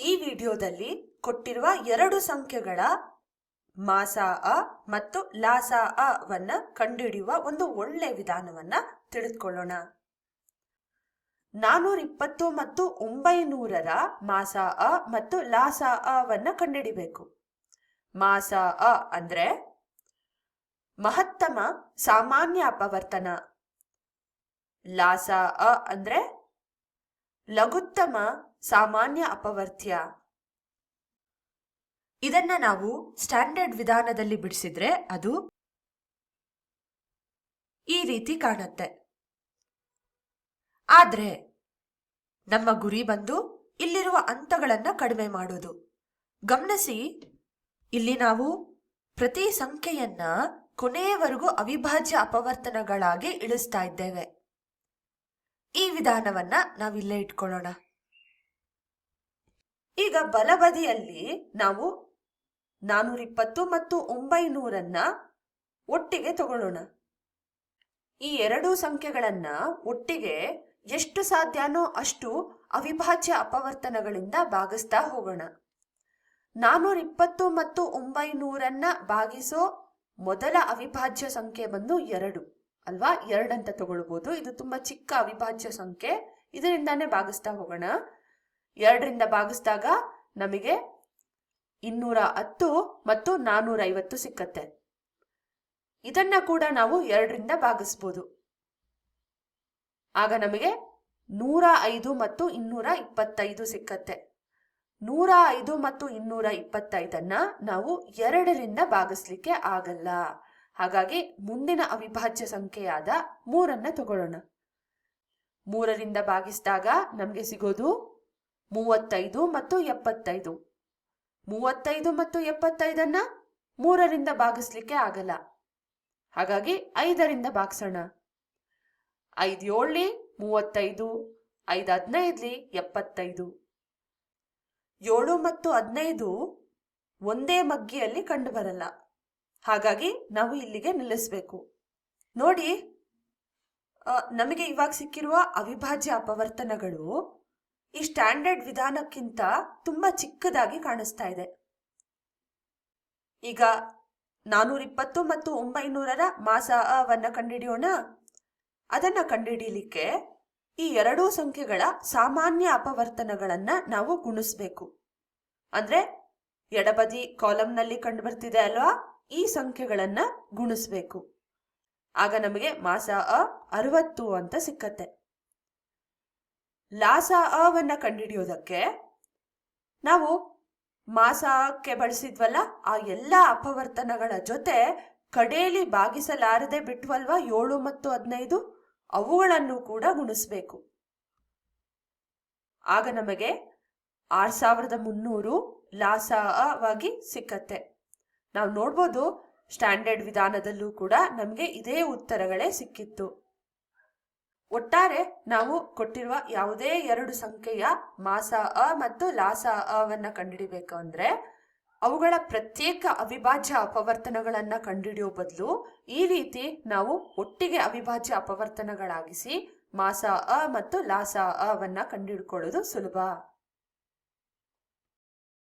ಈ ವಿಡಿಯೋದಲ್ಲಿ ಕೊಟ್ಟಿರುವ ಎರಡು ಸಂಖ್ಯೆಗಳ ಮಾಸಾ ಅ ಮತ್ತು ಲಾಸಾ ಅ ವನ್ನ ಕಂಡುಹಿಡಿಯುವ ಒಂದು ಒಳ್ಳೆ ವಿಧಾನವನ್ನ ತಿಳಿದುಕೊಳ್ಳೋಣ. 420 ಮತ್ತು 900ರ ಮಾಸಾ ಅ ಮತ್ತು ಲಾಸಾ ಅ ವನ್ನ ಕಂಡುಹಿಡಿಬೇಕು. ಮಾಸಾ ಅ ಅಂದ್ರೆ ಮಹತ್ತಮ ಸಾಮಾನ್ಯ ಅಪವರ್ತನ, ಲಾಸಾ ಅ ಅಂದ್ರೆ ಲಘುತ್ತಮ ಸಾಮಾನ್ಯ ಅಪವರ್ತ್ಯ. ಇದನ್ನ ನಾವು ಸ್ಟ್ಯಾಂಡರ್ಡ್ ವಿಧಾನದಲ್ಲಿ ಬಿಡಿಸಿದ್ರೆ ಅದು ಈ ರೀತಿ ಕಾಣುತ್ತೆ. ಆದ್ರೆ ನಮ್ಮ ಗುರಿ ಬಂದು ಇಲ್ಲಿರುವ ಹಂತಗಳನ್ನ ಕಡಿಮೆ ಮಾಡೋದು. ಗಮನಿಸಿ, ಇಲ್ಲಿ ನಾವು ಪ್ರತಿ ಸಂಖ್ಯೆಯನ್ನ ಕೊನೆಯವರೆಗೂ ಅವಿಭಾಜ್ಯ ಅಪವರ್ತನಗಳಾಗಿ ಇಳಿಸ್ತಾ ಇದ್ದೇವೆ. ಈ ವಿಧಾನವನ್ನ ನಾವಿಲ್ಲೇ ಇಟ್ಕೊಳ್ಳೋಣ. ಈಗ ಬಲಬದಿಯಲ್ಲಿ ನಾವು 420 ಮತ್ತು 900ರನ್ನ ಒಟ್ಟಿಗೆ ತಗೊಳ್ಳೋಣ. ಈ ಎರಡೂ ಸಂಖ್ಯೆಗಳನ್ನ ಒಟ್ಟಿಗೆ ಎಷ್ಟು ಸಾಧ್ಯನೋ ಅಷ್ಟು ಅವಿಭಾಜ್ಯ ಅಪವರ್ತನಗಳಿಂದ ಭಾಗಿಸ್ತಾ ಹೋಗೋಣ. 420 ಮತ್ತು 900ರನ್ನ ಭಾಗಿಸೋ ಮೊದಲ ಅವಿಭಾಜ್ಯ ಸಂಖ್ಯೆ ಬಂದು 2 ಅಲ್ವಾ? 2 ಅಂತ ತಗೊಳ್ಬಹುದು. ಇದು ತುಂಬಾ ಚಿಕ್ಕ ಅವಿಭಾಜ್ಯ ಸಂಖ್ಯೆ, ಇದರಿಂದಾನೇ ಭಾಗಿಸ್ತಾ ಹೋಗೋಣ. 2ರಿಂದ ಭಾಗಿಸಿದಾಗ ನಮಗೆ 210 ಮತ್ತು 450 ಸಿಕ್ಕತ್ತೆ. ಇದನ್ನ ಕೂಡ ನಾವು 2ರಿಂದ ಭಾಗಿಸ್ಬೋದು. ಆಗ ನಮಗೆ 105 ಮತ್ತು 225 ಸಿಕ್ಕತ್ತೆ. 105 ಮತ್ತು 225ಅನ್ನ ನಾವು 2ರಿಂದ ಭಾಗಿಸ್ಲಿಕ್ಕೆ ಆಗಲ್ಲ. ಹಾಗಾಗಿ ಮುಂದಿನ ಅವಿಭಾಜ್ಯ ಸಂಖ್ಯೆಯಾದ 3ಅನ್ನ ತಗೊಳ್ಳೋಣ. 3ರಿಂದ ಭಾಗಿಸಿದಾಗ ನಮಗೆ ಸಿಗೋದು 35 ಮತ್ತು 75. 35 ಮತ್ತು 75ಅನ್ನ 3ರಿಂದ ಭಾಗಿಸ್ಲಿಕ್ಕೆ ಆಗಲ್ಲ. ಹಾಗಾಗಿ 5ರಿಂದ ಭಾಗಿಸೋಣ. 5 7 35, 5 15 75. 7 ಮತ್ತು 15 ಒಂದೇ ಮಗ್ಗಿಯಲ್ಲಿ ಕಂಡು ಬರಲ್ಲ. ಹಾಗಾಗಿ ನಾವು ಇಲ್ಲಿಗೆ ನಿಲ್ಲಿಸಬೇಕು. ನೋಡಿ, ನಮಗೆ ಇವಾಗ ಸಿಕ್ಕಿರುವ ಅವಿಭಾಜ್ಯ ಅಪವರ್ತನಗಳು ಈ ಸ್ಟ್ಯಾಂಡರ್ಡ್ ವಿಧಾನಕ್ಕಿಂತ ತುಂಬಾ ಚಿಕ್ಕದಾಗಿ ಕಾಣಿಸ್ತಾ ಇದೆ. ಈಗ 420 ಮತ್ತು 900ರ ಮಾಸಾ ಅ ವನ್ನ ಕಂಡುಹಿಡಿಯೋಣ. ಅದನ್ನ ಕಂಡುಹಿಡಿಯಲಿಕ್ಕೆ ಈ ಎರಡೂ ಸಂಖ್ಯೆಗಳ ಸಾಮಾನ್ಯ ಅಪವರ್ತನಗಳನ್ನ ನಾವು ಗುಣಿಸ್ಬೇಕು. ಅಂದ್ರೆ ಎಡಬದಿ ಕಾಲಂನಲ್ಲಿ ಕಂಡು ಬರ್ತಿದೆ ಅಲ್ವಾ, ಈ ಸಂಖ್ಯೆಗಳನ್ನ ಗುಣಿಸ್ಬೇಕು. ಆಗ ನಮಗೆ ಮಾಸಾ ಅ 60 ಅಂತ ಸಿಕ್ಕತ್ತೆ. ಲಾಸಾ ಅ ವನ್ನ ಕಂಡುಹಿಡಿಯೋದಕ್ಕೆ ನಾವು ಮಾಸಾ ಅಕ್ಕೆ ಬಳಸಿದ್ವಲ್ಲ ಆ ಎಲ್ಲ ಅಪವರ್ತನಗಳ ಜೊತೆ ಕಡೆಯಲ್ಲಿ ಭಾಗಿಸಲಾರದೆ ಬಿಟ್ವಲ್ವಾ 7 ಮತ್ತು 15, ಅವುಗಳನ್ನು ಕೂಡ ಗುಣಿಸ್ಬೇಕು. ಆಗ ನಮಗೆ 6300 ಲಾಸಾ ಅ ವಾಗಿ ಸಿಕ್ಕತ್ತೆ. ನಾವು ನೋಡ್ಬೋದು, ಸ್ಟ್ಯಾಂಡರ್ಡ್ ವಿಧಾನದಲ್ಲೂ ಕೂಡ ನಮಗೆ ಇದೇ ಉತ್ತರಗಳೇ ಸಿಕ್ಕಿತ್ತು. ಒಟ್ಟಾರೆ ನಾವು ಕೊಟ್ಟಿರುವ ಯಾವುದೇ ಎರಡು ಸಂಖ್ಯೆಯ ಮಾಸಾ ಅ ಮತ್ತು ಲಾಸಾ ಅ ವನ್ನ ಕಂಡುಹಿಡಿಬೇಕು ಅಂದ್ರೆ ಅವುಗಳ ಪ್ರತ್ಯೇಕ ಅವಿಭಾಜ್ಯ ಅಪವರ್ತನಗಳನ್ನ ಕಂಡುಹಿಡಿಯೋ ಬದಲು ಈ ರೀತಿ ನಾವು ಒಟ್ಟಿಗೆ ಅವಿಭಾಜ್ಯ ಅಪವರ್ತನಗಳಾಗಿಸಿ ಮಾಸಾ ಅ ಮತ್ತು ಲಾಸಾ ಅ ವನ್ನ ಕಂಡುಹಿಡ್ಕೊಳ್ಳೋದು ಸುಲಭ.